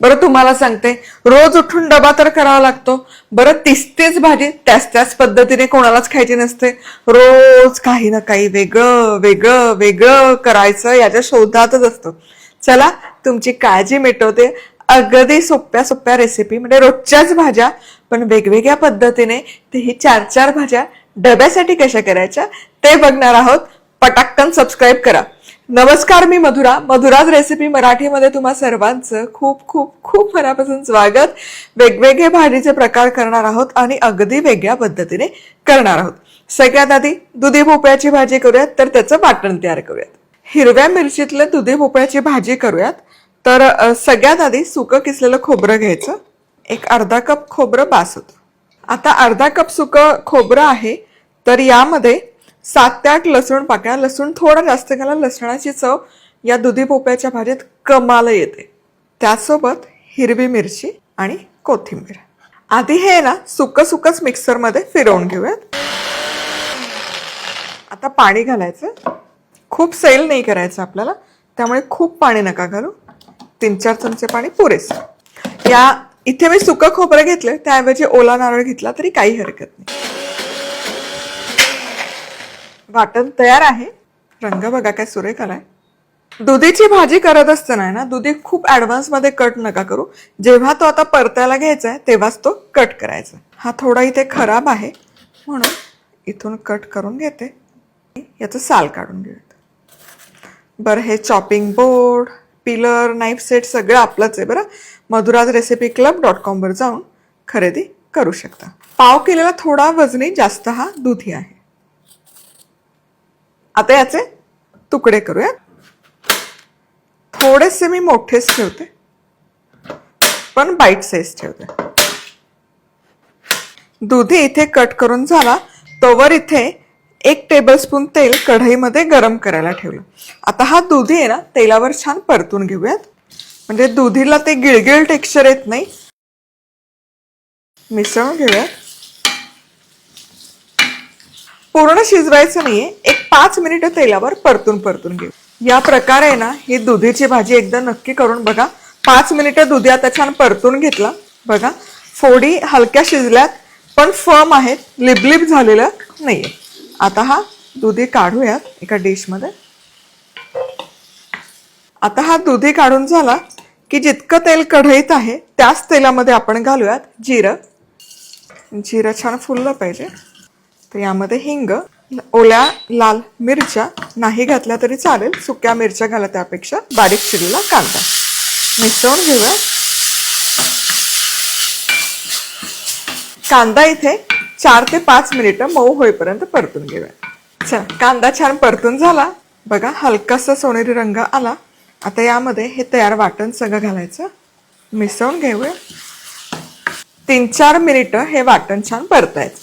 बरं तुम्हाला सांगते, रोज उठून डबा तर करावा लागतो. बरं तीच भाजी त्याच पद्धतीने कोणालाच खायची नसते. रोज काही ना काही वेगळं वेगळं वेगळं करायचं याच्या शोधातच असतो. चला तुमची काळजी मिटवते अगदी सोप्या सोप्या रेसिपी, म्हणजे रोजच्याच भाज्या पण वेगवेगळ्या पद्धतीने, तेही 4 भाज्या डब्यासाठी कशा करायच्या ते बघणार आहोत. पटाक्कन सबस्क्राईब करा. नमस्कार, मी मधुरा. मधुराज रेसिपी मराठीमध्ये तुम्हा सर्वांचं खूप खूप खूप मनापासून स्वागत. वेगवेगळे भाजीचे प्रकार करणार आहोत आणि अगदी वेगळ्या पद्धतीने करणार आहोत. सगळ्यात आधी दुधी भोपळ्याची भाजी करूयात, तर त्याचं वाटण तयार करूयात. हिरव्या मिरचीतले दुधी भोपळ्याची भाजी करूयात. तर सगळ्यात आधी सुकं किसलेलं खोबरं घ्यायचं. एक अर्धा कप खोबरं बास होतं. आता अर्धा कप सुकं खोबरं आहे, तर यामध्ये 7 ते 8 लसूण पाकळ्या. लसूण थोडा जास्त घाला, लसणाची चव या दुधी भोपळ्याच्या भाजीत कमाल येते. त्यासोबत हिरवी मिरची आणि कोथिंबीर. आधी हे ना सुकंच मिक्सरमध्ये फिरवून घेऊयात. आता पाणी घालायचं. खूप सैल नाही करायचं आपल्याला, त्यामुळे खूप पाणी नका घालू. 3-4 चमचे पाणी पुरेसं. इथे मी सुकं खोबरं घेतलं, त्याऐवजी ओला नारळ घेतला तरी काही हरकत नाही. वाटण तयार आहे. रंग बघा काय सुरेख आलाय. दुधीची भाजी करत असताना ना, दुधी खूप ऍडव्हान्स मध्ये कट नका करू. जेव्हा तो आता परतायला घ्यायचा आहे तेव्हाच तो कट करायचा. हा थोडा इथे खराब आहे म्हणून इथून कट करून घेते. याचं साल काढून घेऊयात. बरं, हे chopping board, pillar, knife set सगळं आपलंच आहे. बरं, madhurazrecipeclub.com वर जाऊन खरेदी करू शकता. पाव केलेला थोडा वजनी जास्त हा दुधी आहे. आता याचे तुकडे करूयात. थोडेसे मी मोठेच ठेवते, पण बाईट साईज ठेवते. दुधी इथे कट करून झाला, तोवर इथे 1 टेबलस्पून तेल कढईमध्ये गरम करायला ठेवलं. आता हा दुधी आहे ना तेलावर छान परतून घेऊयात, म्हणजे दुधीला ते गिळगिळ टेक्स्चर येत नाही. मिसळून घेऊयात. पूर्ण शिजवायचं नाहीये, एक 5 मिनिटं तेलावर परतून घेऊ. या प्रकारे ना ही दुधीची भाजी एकदा नक्की करून बघा. 5 मिनिटं दुधी आता छान परतून घेतला. बघा, फोडी हलक्या शिजल्यात पण फर्म आहेत, लिबलिब झालेलं नाहीये. आता हा दुधी काढूयात एका डिशमध्ये. आता हा दुधी काढून झाला की जितकं तेल कढईत आहे त्याच तेलामध्ये आपण घालूयात जिरं. जिरं छान फुललं पाहिजे. तर यामध्ये हिंग, ओल्या लाल मिरच्या नाही घातल्या तरी चालेल, सुक्या मिरच्या घाला त्यापेक्षा, बारीक चिरलेला कांदा. मिसळून घेऊया. कांदा इथे 4 ते 5 मिनिटं मऊ होईपर्यंत परतून घेऊया. चला, कांदा छान परतून झाला. बघा, हलकासा सोनेरी रंग आला. आता यामध्ये हे तयार वाटण सगळं घालायचं. मिसळून घेऊया. 3-4 मिनिटं हे वाटण छान परतायचं.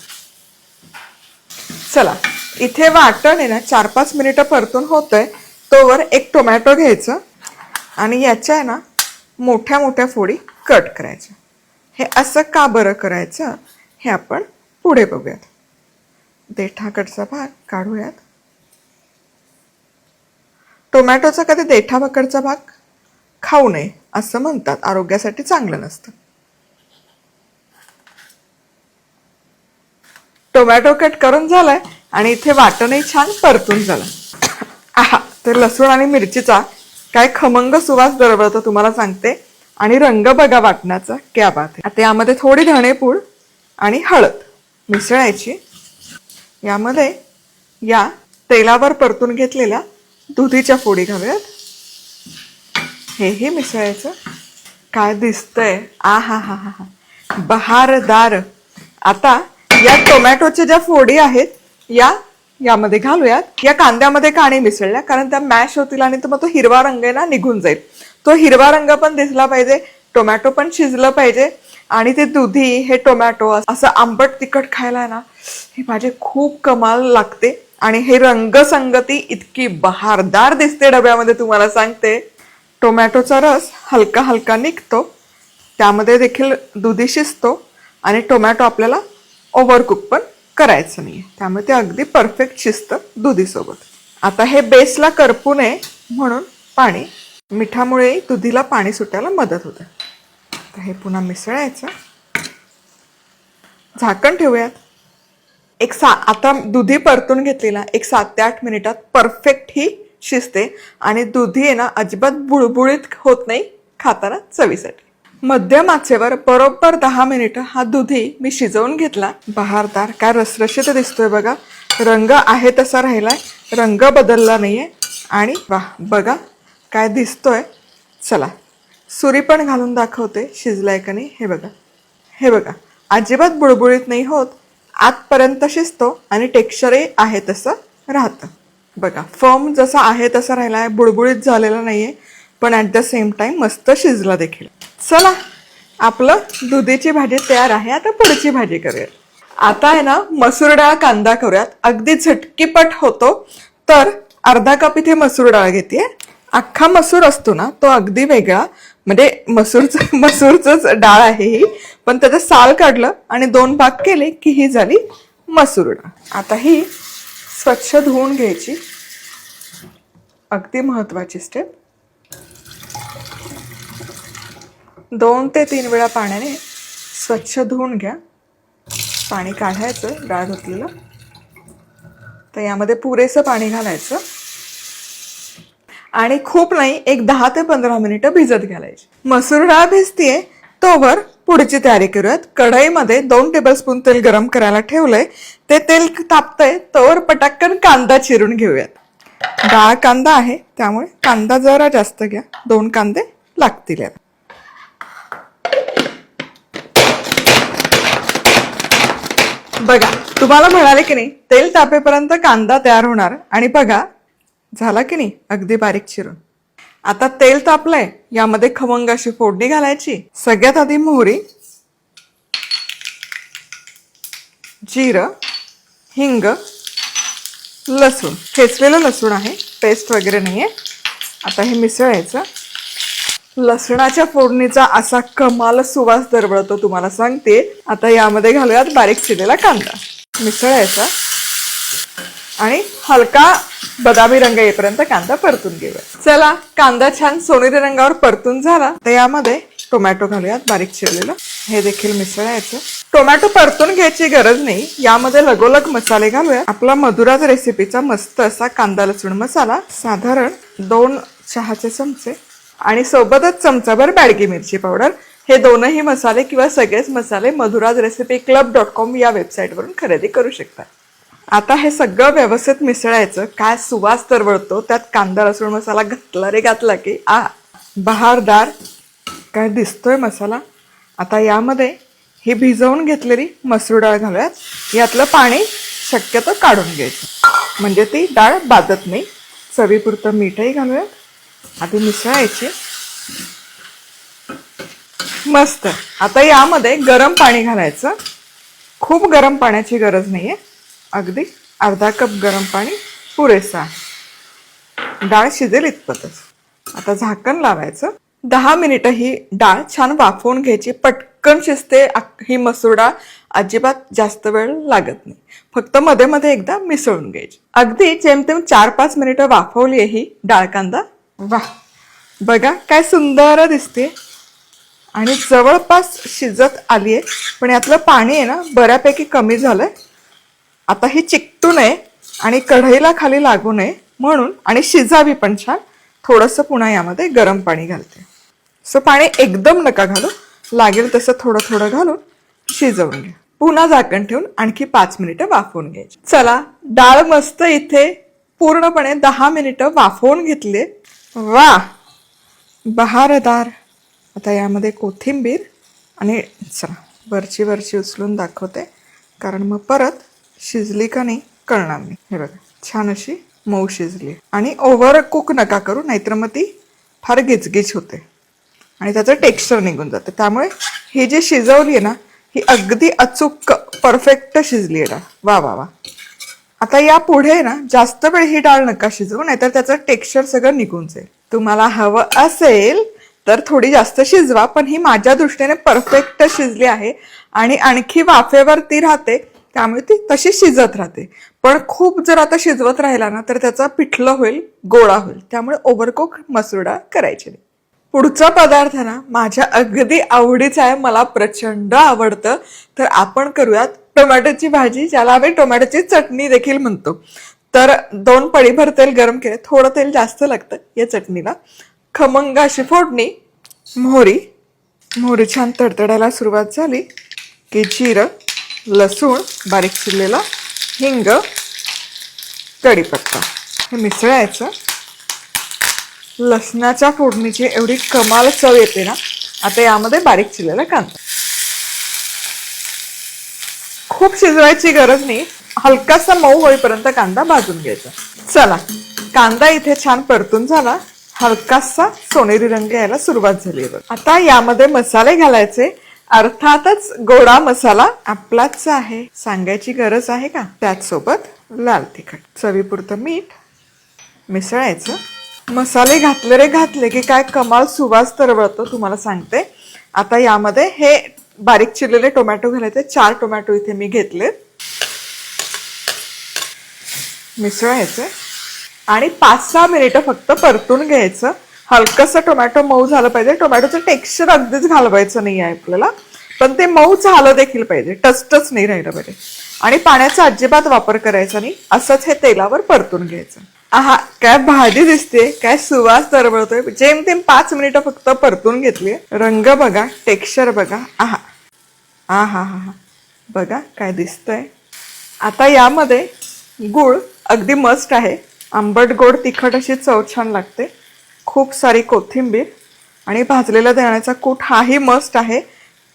चला, इथे वाटण आहे ना 4-5 मिनिटं परतून होतंय, तोवर एक टोमॅटो घ्यायचं आणि याच्या आहे ना मोठ्या मोठ्या फोडी कट करायच्या. हे असं का बरं करायचं हे आपण पुढे बघूयात. देठाकडचा भाग काढूयात. टोमॅटोचा कधी देठाकडचा भाग खाऊ नये असं म्हणतात, आरोग्यासाठी चांगलं नसतं. टोमॅटो कट करून झालाय आणि इथे वाटणही छान परतून झालं. आहा, तर लसूण आणि मिरचीचा काय खमंग सुवास दरवळतो तुम्हाला सांगते. आणि रंग बघा वाटणाचा, क्या बात आहे. आता यामध्ये थोडी धणेपूड आणि हळद मिसळायची. यामध्ये या तेलावर परतून घेतलेल्या दुधीच्या फोडी घालूयात. हेही मिसळायचं. काय दिसतंय, आ हा हा हा हा, बहारदार. आता या टोमॅटोच्या ज्या फोडी आहेत यामध्ये घालूयात. या कांद्यामध्ये का नाही मिसळल्या, कारण त्या मॅश होतील आणि मग तो हिरवा रंग आहे ना निघून जाईल. तो हिरवा रंग पण दिसला पाहिजे, टोमॅटो पण शिजलं पाहिजे आणि ते दुधी, हे टोमॅटो असं आंबट तिखट खायला ना ही भाजी खूप कमाल लागते. आणि हे रंगसंगती इतकी बहारदार दिसते डब्यामध्ये, तुम्हाला सांगते. टोमॅटोचा रस हलका हलका निघतो, त्यामध्ये देखील दुधी शिजतो आणि टोमॅटो आपल्याला ओव्हरकुक पण करायचं नाही, त्यामुळे ते अगदी परफेक्ट शिजतं दुधीसोबत. आता हे बेसला करपू नये म्हणून पाणी, मिठामुळे दुधीला पाणी सुटायला मदत होते. तर हे पुन्हा मिसळायचं, झाकण ठेवूयात. आता दुधी परतून घेतलेला 7 ते 8 मिनिटात परफेक्ट ही शिजते आणि दुधी आहे ना अजिबात बुळबुळीत होत नाही खाताना चवीसाठी. मध्यम आचेवर बरोबर 10 मिनिटं हा दुधी मी शिजवून घेतला. बहारदार, काय रसरशीत दिसतोय बघा. रंग आहे तसा राहिलाय, रंग बदलला नाहीये. आणि वाह, बघा काय दिसतोय. चला सुरी पण घालून दाखवते शिजलाय का नाही. हे बघा अजिबात बुळबुळीत नाही होत, आतपर्यंत शिजतो आणि टेक्स्चरही आहे तसं राहतं. बघा फर्म जसा आहे तसा राहिलाय, बुळबुळीत झालेला नाहीये, पण ॲट द सेम टाइम मस्त शिजला देखील. चला आपलं दुधीची भाजी तयार आहे. आता पुढची भाजी करूयात. आता आहे ना मसूर डाळ कांदा करूयात. अगदी झटकीपट होतो. तर अर्धा कप इथे मसूर डाळ घेते. अख्खा मसूर असतो ना तो अगदी वेगळा, म्हणजे मसूरच डाळ आहे ही, पण त्याचं साल काढलं आणि 2 भाग केले की ही झाली मसूर डाळ. आता ही स्वच्छ धुवून घ्यायची, अगदी महत्वाची स्टेप. 2 ते 3 वेळा पाण्याने स्वच्छ धुवून घ्या. पाणी काढायचं डाळ धुतलेलं. तर यामध्ये पुरेसं पाणी घालायचं आणि खूप नाही, एक 10 ते 15 मिनिटं भिजत घालायची. मसूर डाळ भिजतीये तोवर पुढची तयारी करूयात. कढईमध्ये 2 टेबलस्पून तेल गरम करायला ठेवलंय. ते तेल तापतंय तोवर पटाकन कांदा चिरून घेऊयात. डाळ कांदा आहे त्यामुळे कांदा जरा जास्त घ्या, 2 कांदे लागतील. बघा तुम्हाला म्हणाले की नाही तेल तापेपर्यंत कांदा तयार होणार, आणि बघा झाला की नाही अगदी बारीक चिरून. आता तेल तापलंय, यामध्ये खमंग अशी फोडणी घालायची. सगळ्यात आधी मोहरी, जिरं, हिंग, लसूण. ठेचलेलं लसूण आहे, पेस्ट वगैरे नाहीये. आता हे मिसळायचं. लसणाच्या फोडणीचा असा कमाल सुवास दरवळतो तुम्हाला सांगते. आता यामध्ये घालूयात बारीक चिरलेला कांदा. मिसळायचा आणि हलका बदामी रंग येईपर्यंत कांदा परतून घेऊया. चला कांदा छान सोनेरी रंगावर परतून झाला तर यामध्ये टोमॅटो घालूयात बारीक चिरलेलं. हे देखील मिसळायचं. टोमॅटो परतून घ्यायची गरज नाही, यामध्ये लगोलग मसाले घालूया. आपला मधुराज रेसिपीचा मस्त असा कांदा लसूण मसाला, साधारण 2 चहाचे चमचे आणि सोबतच चमचाभर बॅडगी मिरची पावडर. हे दोनही मसाले किंवा सगळेच मसाले madhurajrecipeclub.com या वेबसाईटवरून खरेदी करू शकता. आता हे सगळं व्यवस्थित मिसळायचं. काय सुवास तरवळतो त्यात कांदा लसूण मसाला घातला की बहारदार काय दिसतोय मसाला. आता यामध्ये ही भिजवून घेतलेली मसूर डाळ घालूयात. यातलं पाणी शक्यतो काढून घ्यायचं म्हणजे ती डाळ बाधत नाही. चवीपुरतं मीठही घालूयात. आधी मिसळायची मस्त. आता यामध्ये गरम पाणी घालायचं. खूप गरम पाण्याची गरज नाहीये, अगदी अर्धा कप गरम पाणी पुरेसा आहे. डाळ शिजेल इतपतच. आता झाकण लावायचं. 10 मिनिटं ही डाळ छान वाफवून घ्यायची. पटकन शिजते ही मसूर डाळ, अजिबात जास्त वेळ लागत नाही. फक्त मध्ये मध्ये एकदा मिसळून घ्यायची. अगदी जेमतेम 4-5 मिनिटं वाफवली आहे ही डाळ कांदा. वाह, बघा काय सुंदर दिसते आणि जवळपास शिजत आली आहे. पण यातलं पाणी आहे ना बऱ्यापैकी कमी झालंय. आता ही चिकटू नये आणि कढईला खाली लागू नये म्हणून, आणि शिजावी पण छान, थोडंसं पुन्हा यामध्ये गरम पाणी घालते. सो पाणी एकदम नका घालू, लागेल तसं थोडं थोडं घालून शिजवून घ्या. पुन्हा झाकण ठेवून आणखी 5 मिनिटं वाफवून घ्यायची. चला डाळ मस्त इथे पूर्णपणे 10 मिनिटं वाफवून घेतली. वा, बहारदार. आता यामध्ये कोथिंबीर आणि चला वरची उचलून दाखवते, कारण मग परत शिजली का नाही कळणार नाही. हे बघा छान अशी मऊ शिजली. आणि ओव्हर कुक नका करू, नाहीतर मग ती फार गिचगिच होते आणि त्याचं टेक्स्चर निघून जाते. त्यामुळे ही जी शिजवली आहे ना ही अगदी अचूक परफेक्ट शिजली आहे डाळ. वा वा वा. आता या पुढे ना जास्त वेळ ही डाळ नका शिजवू, नाहीतर त्याचं टेक्स्चर सगळं निघून जाईल. तुम्हाला हवं असेल तर थोडी जास्त शिजवा, पण ही माझ्या दृष्टीने परफेक्ट शिजली आहे. आणि आणखी वाफेवरती राहते त्यामुळे ती तशी शिजत राहते. पण खूप जर आता शिजवत राहिला ना तर त्याचा पिठलं होईल, गोळा होईल. त्यामुळे ओव्हरकुक मसूर डाळ करायची नाही. पुढचा पदार्थ ना माझ्या अगदी आवडीचा आहे, मला प्रचंड आवडतं. तर आपण करूयात टोमॅटोची भाजी, ज्याला आम्ही टोमॅटोची चटणी देखील म्हणतो. तर 2 पळीभर तेल गरम केले, थोडं तेल जास्त लागतं या चटणीला. खमंग अशी फोडणी, मोहरी छान तडतडायला सुरुवात झाली की जिरं, लसूण बारीक चिरलेला, हिंग, कढीपत्ता हे मिसळायचं. लसणाच्या फोडणीची एवढी कमाल चव येते ना. आता यामध्ये बारीक चिरलेला कांदा, खूप शिजवायची गरज नाही, हलकासा मऊ होईपर्यंत कांदा भाजून घ्यायचा. चला, कांदा इथे छान परतून झाला, हलकासा सोनेरी रंग यायला सुरुवात झाली आहे. आता यामध्ये मसाले घालायचे. अर्थातच गोडा मसाला आपलाच आहे, सांगायची गरज आहे का. त्याचसोबत लाल तिखट, चवीपुरतं मीठ, मिसळायचं. मसाले घातले की काय कमाल सुवास तरवळतो तुम्हाला सांगते. आता यामध्ये हे बारीक चिरलेले टोमॅटो घालायचे. 4 टोमॅटो इथे मी घेतले, मिसळायचे आणि 5-6 मिनिटं फक्त परतून घ्यायचं. हलकसं टोमॅटो मऊ झालं पाहिजे. टोमॅटोचं टेक्स्चर अगदीच घालवायचं नाही आहे आपल्याला, पण ते मऊ झालं देखील पाहिजे, टचटच नाही राहिलं पाहिजे. आणि पाण्याचा अजिबात वापर करायचा नाही, असंच हे तेलावर परतून घ्यायचं. आहा, काय भाजी दिसते, काय सुवास तरवळतोय. जेमतेम 5 मिनिटं फक्त परतून घेतली. रंग बघा, टेक्स्चर बघा, आहा आहा हा, बघा काय दिसतंय. आता यामध्ये गूळ अगदी मस्ट आहे. आंबट गोड तिखट अशी चव छान लागते. खूप सारी कोथिंबीर आणि भाजलेल्या दाण्याचा कूट हाही मस्ट आहे.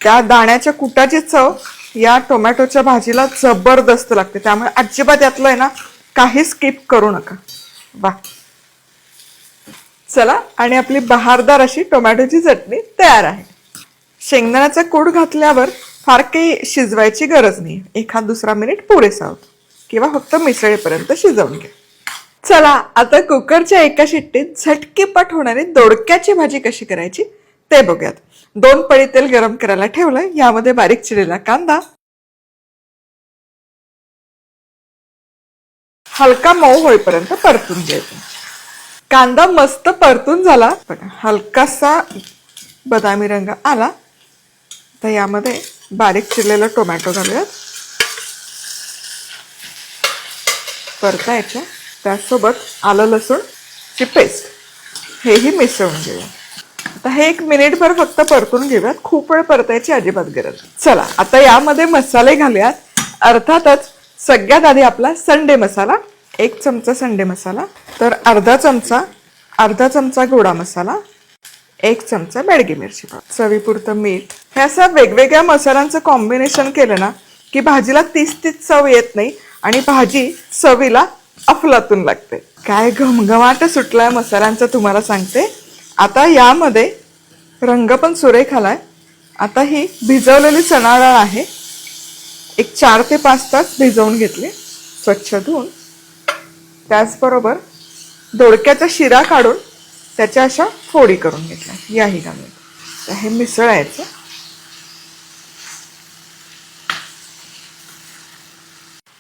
त्या दाण्याच्या कुटाची चव या टोमॅटोच्या भाजीला जबरदस्त लागते. त्यामुळे अजिबात यातलं आहे ना काही स्किप करू नका. वा, चला, आणि आपली बहारदार अशी टोमॅटोची चटणी तयार आहे. शेंगदाण्याचा कूट घातल्यावर फार काही शिजवायची गरज नाही, 1-2 मिनिट पुरेसा होतो, किंवा फक्त मिसळेपर्यंत शिजवून घ्या. चला, आता कुकरच्या एका शिट्टीत झटकीपट होणारी दोडक्याची भाजी कशी करायची ते बघूयात. 2 पळी तेल गरम करायला ठेवलंय. यामध्ये बारीक चिरलेला कांदा, हलका मऊ होईपर्यंत परतून घ्यायचा. कांदा मस्त परतून झाला बघा, हलकासा बदामी रंग आला. तर यामध्ये बारीक चिरलेला टोमॅटो घालूयात, परतायच्या. त्यासोबत आलं लसूणची पेस्ट हेही मिसळून घेऊया. आता हे 1 मिनिटभर फक्त परतून घेऊयात, खूप वेळ परतायची अजिबात गरज. चला, आता यामध्ये मसाले घालूयात. अर्थातच सगळ्यात आधी आपला संडे मसाला, 1 चमचा संडे मसाला, तर अर्धा चमचा गोडा मसाला, 1 चमचा बेडगी मिरची पावडर, चवीपुरतं मीठ. हे असं वेगवेगळ्या मसाल्यांचं कॉम्बिनेशन केलं ना की भाजीला तीच चव येत नाही आणि भाजी चवीला अफलातून लागते. काय घमघमाट सुटलाय मसाल्यांचा तुम्हाला सांगते. आता यामध्ये रंग पण सुरेख आलाय. आता ही भिजवलेली चणा डाळ आहे, एक 4 ते 5 तास भिजवून घेतली, स्वच्छ धुवून. त्याचबरोबर दोडक्याचा शिरा काढून त्याच्या अशा फोडी करून घेतल्या, याही घालून. तर हे मिसळायचं.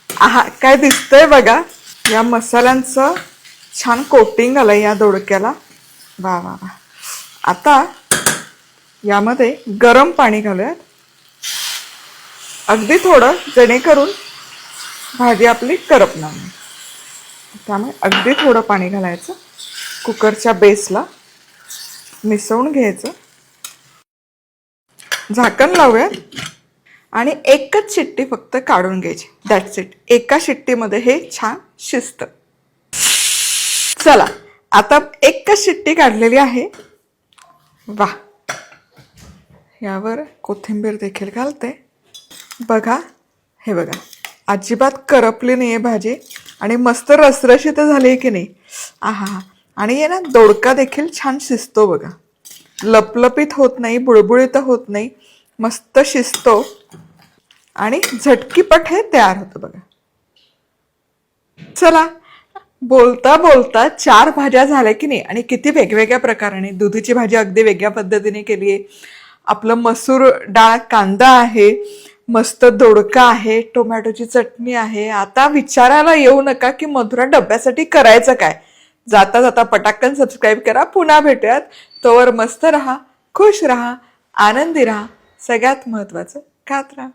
आहा, काय दिसतंय बघा, या मसाल्यांचं छान कोटिंग आलंय या दोडक्याला. वा वा वा. आता यामध्ये गरम पाणी घालूयात, अगदी थोडं, जेणेकरून भाजी आपली करपणार नाही. त्यामुळे अगदी थोडं पाणी घालायचं. कुकरच्या बेसला मिसळून घ्यायचं, झाकण लावूयात आणि 1च शिट्टी फक्त काढून घ्यायची. That's it. एका शिट्टीमध्ये हे छान शिजतं. चला, आता 1च शिट्टी काढलेली आहे. वा, यावर कोथिंबीर देखील घालते. बघा, हे बघा, अजिबात करपली नाहीये भाजी आणि मस्त रसरशीत झाली आहे की नाही. आहा, आणि आहे ना दोडका देखील छान शिजतो बघा, लपलपीत होत नाही, बुळबुळीत होत नाही, मस्त शिजतो आणि झटकीपट हे तयार होतं बघा. चला, बोलता बोलता 4 भाज्या झाल्या की नाही, आणि किती वेगवेगळ्या प्रकाराने. दुधीची भाजी अगदी वेगळ्या पद्धतीने केली आहे, आपलं मसूर डाळ कांदा आहे, मस्त दोडका आहे, टोमॅटोची चटणी आहे. आता विचारायला येऊ नका की मधुरा डब्यासाठी करायचं काय. जाता जाता पटाकन सबस्क्राईब करा. पुन्हा भेटूयात. तोवर मस्त राहा, खुश राहा, आनंदी राहा, सगळ्यात महत्वाचं खात राहा.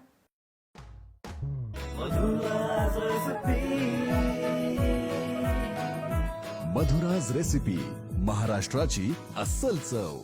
मधुराज रेसिपी, महाराष्ट्राची अस्सल चव.